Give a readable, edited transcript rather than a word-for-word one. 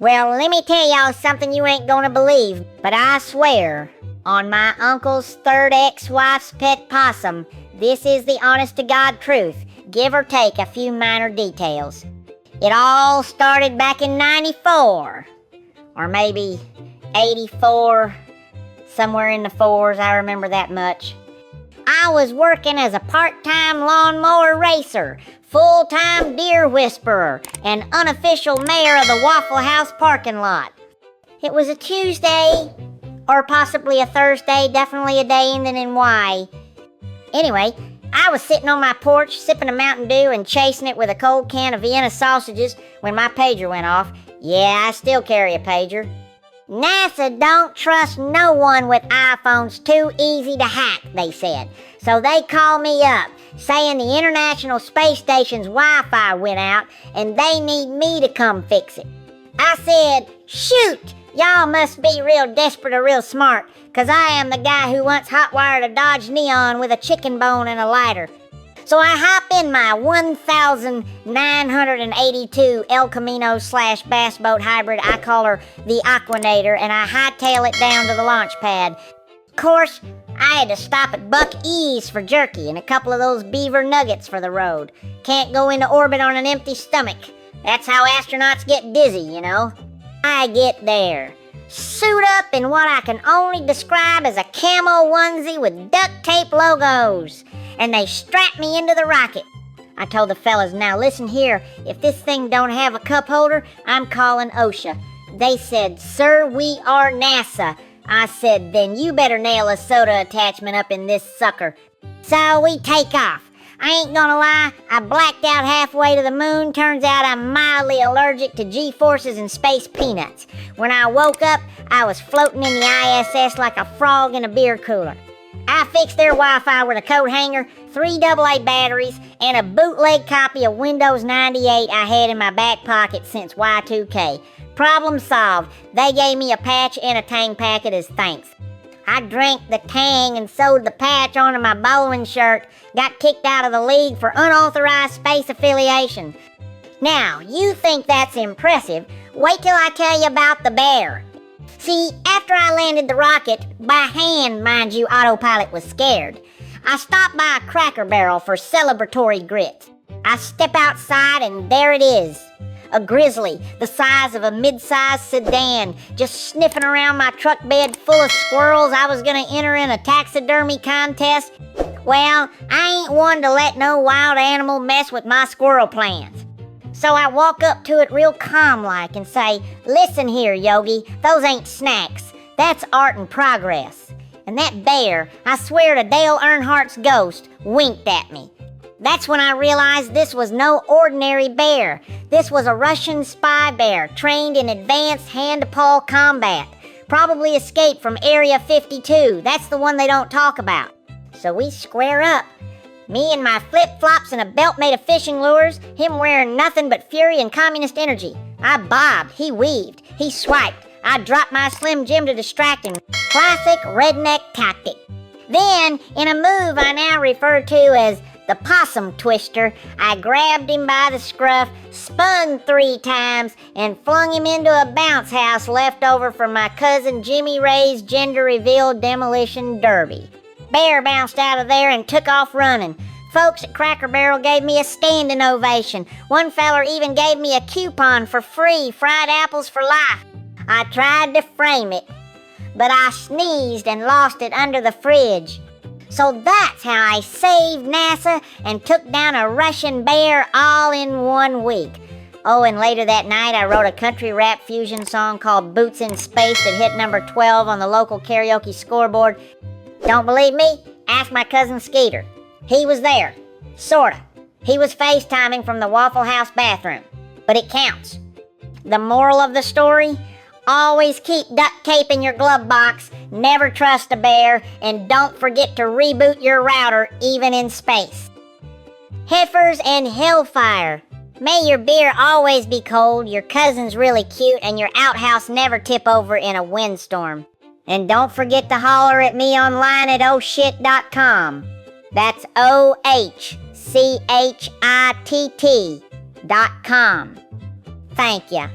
Well, let me tell y'all something you ain't gonna believe, but I swear, on my uncle's third ex-wife's pet possum, this is the honest-to-God truth, give or take a few minor details. It all started back in 94, or maybe 84, somewhere in the fours, I remember that much. I was working as a part-time lawnmower racer, full-time deer whisperer, and unofficial mayor of the Waffle House parking lot. It was a Tuesday, or possibly a Thursday, definitely a day ending in Y. Anyway, I was sitting on my porch sipping a Mountain Dew and chasing it with a cold can of Vienna sausages when my pager went off. Yeah, I still carry a pager. NASA don't trust no one with iPhones, too easy to hack, they said. So they called me up, saying the International Space Station's Wi-Fi went out and they need me to come fix it. I said, shoot, y'all must be real desperate or real smart, 'cause I am the guy who once hotwired a Dodge Neon with a chicken bone and a lighter. So I hop in my 1,982 El Camino / bass boat hybrid, I call her the Aquanator, and I hightail it down to the launch pad. Of course, I had to stop at Buck E's for jerky and a couple of those beaver nuggets for the road. Can't go into orbit on an empty stomach. That's how astronauts get dizzy, you know. I get there, suit up in what I can only describe as a camo onesie with duct tape logos, and they strapped me into the rocket. I told the fellas, now listen here, if this thing don't have a cup holder, I'm calling OSHA. They said, sir, we are NASA. I said, then you better nail a soda attachment up in this sucker. So we take off. I ain't gonna lie, I blacked out halfway to the moon. Turns out I'm mildly allergic to G-forces and space peanuts. When I woke up, I was floating in the ISS like a frog in a beer cooler. I fixed their Wi-Fi with a coat hanger, 3 AA batteries, and a bootleg copy of Windows 98 I had in my back pocket since Y2K. Problem solved. They gave me a patch and a Tang packet as thanks. I drank the Tang and sewed the patch onto my bowling shirt, got kicked out of the league for unauthorized space affiliation. Now, you think that's impressive? Wait till I tell you about the bear. See, after I landed the rocket, by hand, mind you, autopilot was scared, I stopped by a Cracker Barrel for celebratory grits. I step outside and there it is. A grizzly, the size of a mid-sized sedan, just sniffing around my truck bed full of squirrels I was gonna enter in a taxidermy contest. Well, I ain't one to let no wild animal mess with my squirrel plans. So I walk up to it real calm-like and say, listen here, Yogi, those ain't snacks. That's art in progress. And that bear, I swear to Dale Earnhardt's ghost, winked at me. That's when I realized this was no ordinary bear. This was a Russian spy bear trained in advanced hand-to-paw combat. Probably escaped from Area 52. That's the one they don't talk about. So we square up. Me in my flip-flops and a belt made of fishing lures, him wearing nothing but fury and communist energy. I bobbed, he weaved, he swiped. I dropped my Slim Jim to distract him. Classic redneck tactic. Then, in a move I now refer to as the possum twister, I grabbed him by the scruff, spun 3 times, and flung him into a bounce house left over from my cousin Jimmy Ray's gender reveal demolition derby. Bear bounced out of there and took off running. Folks at Cracker Barrel gave me a standing ovation. One feller even gave me a coupon for free fried apples for life. I tried to frame it, but I sneezed and lost it under the fridge. So that's how I saved NASA and took down a Russian bear all in 1 week. Oh, and later that night I wrote a country rap fusion song called Boots in Space that hit number 12 on the local karaoke scoreboard. Don't believe me? Ask my cousin Skeeter. He was there. Sorta. He was FaceTiming from the Waffle House bathroom. But it counts. The moral of the story? Always keep duct tape in your glove box, never trust a bear, and don't forget to reboot your router even in space. Heifers and hellfire. May your beer always be cold, your cousin's really cute, and your outhouse never tip over in a windstorm. And don't forget to holler at me online at ohchitt.com. That's OHCHITT.com. Thank ya.